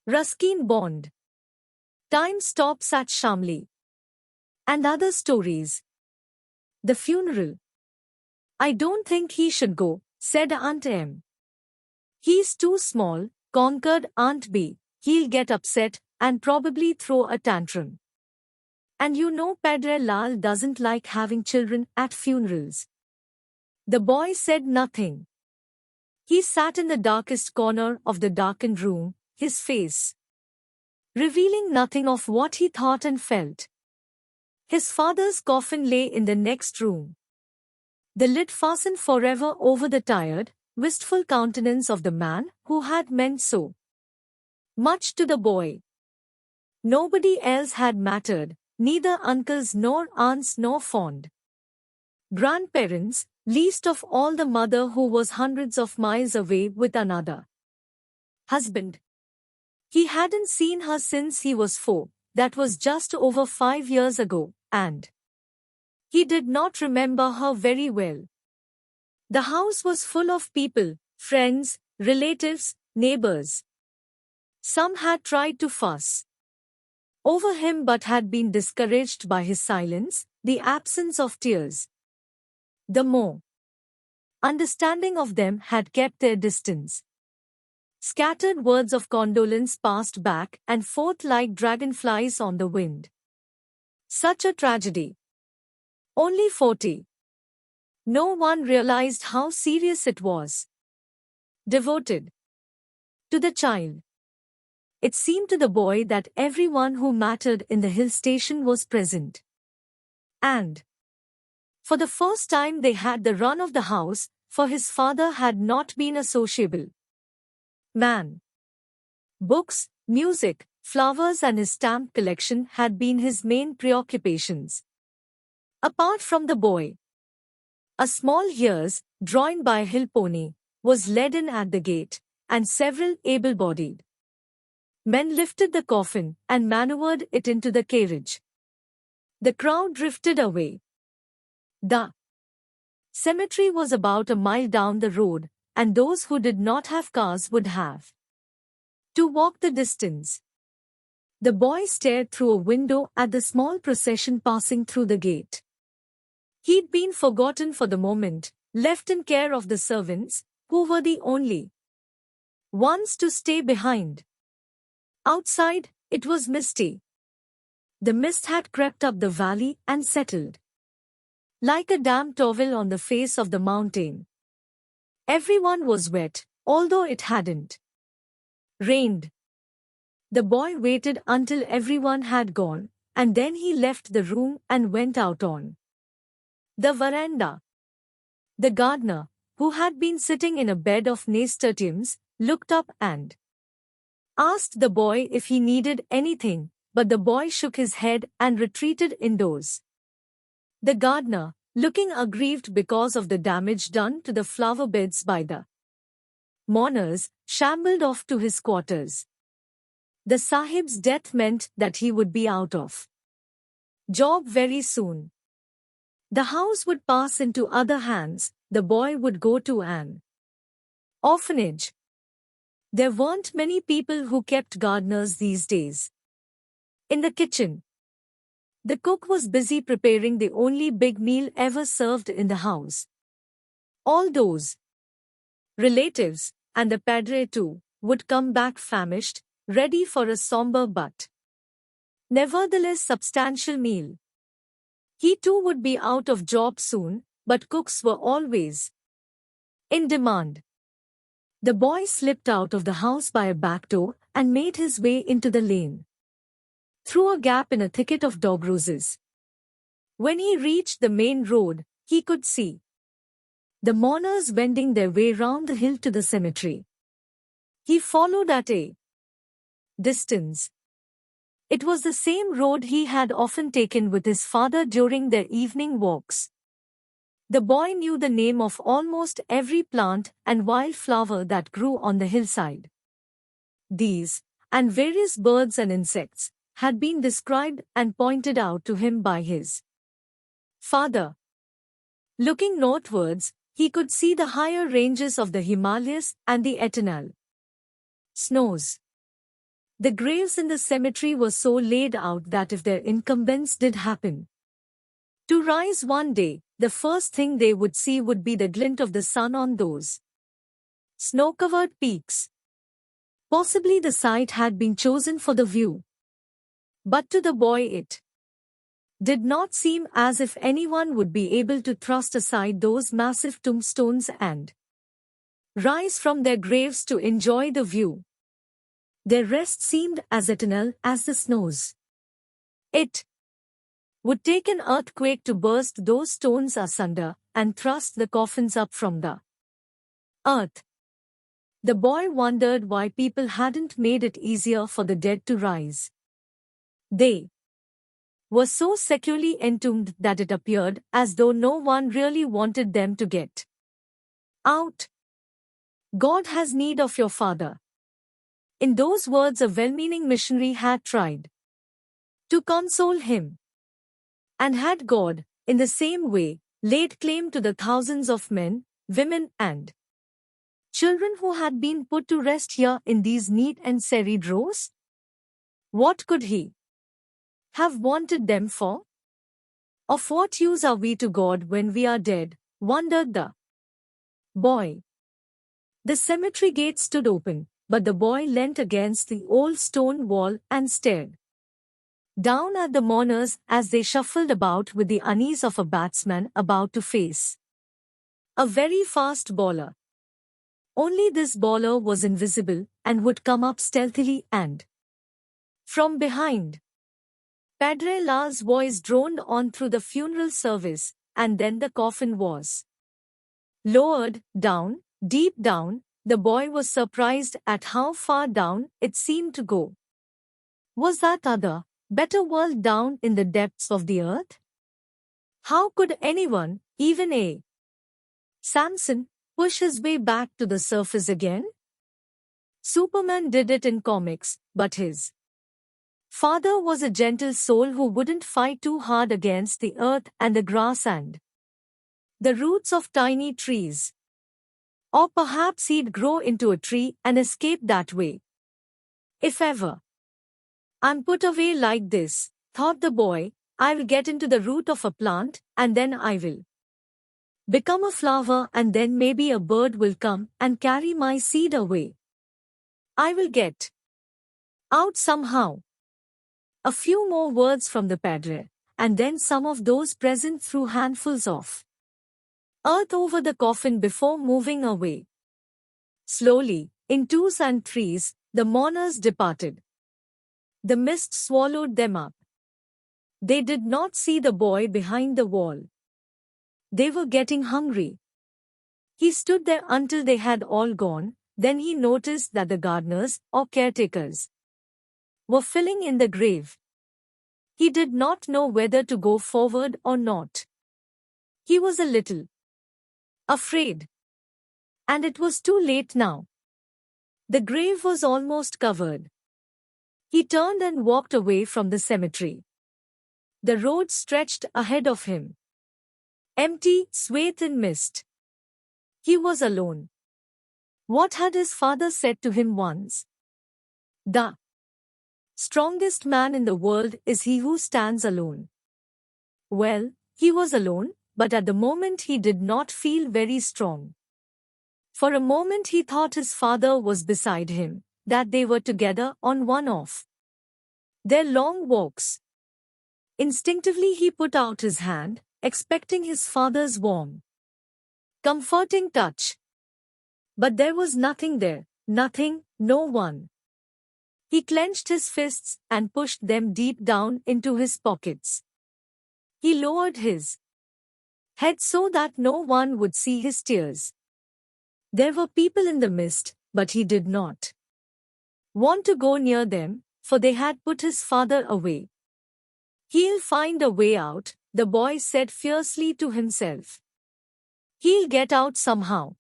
Ruskin Bond. Time stops at Shamli. And other stories. The funeral. I don't think he should go, said Aunt M. He's too small, conquered Aunt B. He'll get upset and probably throw a tantrum. And you know Padre Lal doesn't like having children at funerals. The boy said nothing. He sat in the darkest corner of the darkened room, his face revealing nothing of what he thought and felt. His father's coffin lay in the next room. The lid fastened forever over the tired, wistful countenance of the man who had meant so much to the boy. Nobody else had mattered, neither uncles nor aunts nor fond grandparents, least of all the mother who was hundreds of miles away with another husband. He hadn't seen her since he was 4, that was just over 5 years ago, and he did not remember her very well. The house was full of people, friends, relatives, neighbors. Some had tried to fuss over him but had been discouraged by his silence, the absence of tears. The more understanding of them had kept their distance. Scattered words of condolence passed back and forth like dragonflies on the wind. Such a tragedy. Only 40. No one realized how serious it was. Devoted to the child. It seemed to the boy that everyone who mattered in the hill station was present. And for the first time they had the run of the house, for his father had not been a sociable man. Books, music, flowers and his stamp collection had been his main preoccupations. Apart from the boy, a small hearse, drawn by a hill pony, was led in at the gate, and several able-bodied men lifted the coffin and maneuvered it into the carriage. The crowd drifted away. The cemetery was about a mile down the road, and those who did not have cars would have to walk the distance. The boy stared through a window at the small procession passing through the gate. He'd been forgotten for the moment, left in care of the servants, who were the only ones to stay behind. Outside, it was misty. The mist had crept up the valley and settled like a damp towel on the face of the mountain. Everyone was wet, although it hadn't rained. The boy waited until everyone had gone, and then he left the room and went out on the veranda. The gardener, who had been sitting in a bed of nasturtiums, looked up and asked the boy if he needed anything, but the boy shook his head and retreated indoors. The gardener, looking aggrieved because of the damage done to the flower beds by the mourners, shambled off to his quarters. The sahib's death meant that he would be out of job very soon. The house would pass into other hands, the boy would go to an orphanage. There weren't many people who kept gardeners these days. In the kitchen, the cook was busy preparing the only big meal ever served in the house. All those relatives, and the padre too, would come back famished, ready for a somber but nevertheless substantial meal. He too would be out of job soon, but cooks were always in demand. The boy slipped out of the house by a back door and made his way into the lane, through a gap in a thicket of dog roses. When he reached the main road, he could see the mourners wending their way round the hill to the cemetery. He followed at a distance. It was the same road he had often taken with his father during their evening walks. The boy knew the name of almost every plant and wildflower that grew on the hillside. These, and various birds and insects, had been described and pointed out to him by his father. Looking northwards, he could see the higher ranges of the Himalayas and the eternal snows. The graves in the cemetery were so laid out that if their incumbents did happen to rise one day, the first thing they would see would be the glint of the sun on those snow-covered peaks. Possibly the site had been chosen for the view. But to the boy it did not seem as if anyone would be able to thrust aside those massive tombstones and rise from their graves to enjoy the view. Their rest seemed as eternal as the snows. It would take an earthquake to burst those stones asunder and thrust the coffins up from the earth. The boy wondered why people hadn't made it easier for the dead to rise. They were so securely entombed that it appeared as though no one really wanted them to get out. God has need of your father. In those words, a well-meaning missionary had tried to console him. And had God, in the same way, laid claim to the thousands of men, women and children who had been put to rest here in these neat and serried rows? What could he have wanted them for? Of what use are we to God when we are dead? Wondered the boy. The cemetery gate stood open, but the boy leant against the old stone wall and stared down at the mourners as they shuffled about with the unease of a batsman about to face a very fast bowler. Only this bowler was invisible and would come up stealthily and from behind. Padre La's voice droned on through the funeral service, and then the coffin was lowered down, deep down. The boy was surprised at how far down it seemed to go. Was that other, better world down in the depths of the earth? How could anyone, even a Samson, push his way back to the surface again? Superman did it in comics, but his father was a gentle soul who wouldn't fight too hard against the earth and the grass and the roots of tiny trees. Or perhaps he'd grow into a tree and escape that way. If ever I'm put away like this, thought the boy, I'll get into the root of a plant, and then I will become a flower, and then maybe a bird will come and carry my seed away. I will get out somehow. A few more words from the padre, and then some of those present threw handfuls of earth over the coffin before moving away. Slowly, in twos and threes, the mourners departed. The mist swallowed them up. They did not see the boy behind the wall. They were getting hungry. He stood there until they had all gone, then he noticed that the gardeners, or caretakers, were filling in the grave. He did not know whether to go forward or not. He was a little afraid. And it was too late now. The grave was almost covered. He turned and walked away from the cemetery. The road stretched ahead of him, empty, swathed in mist. He was alone. What had his father said to him once? The strongest man in the world is he who stands alone. Well, he was alone, but at the moment he did not feel very strong. For a moment he thought his father was beside him, that they were together on one of their long walks. Instinctively he put out his hand, expecting his father's warm, comforting touch. But there was nothing there, nothing, no one. He clenched his fists and pushed them deep down into his pockets. He lowered his head so that no one would see his tears. There were people in the mist, but he did not want to go near them, for they had put his father away. He'll find a way out, the boy said fiercely to himself. He'll get out somehow.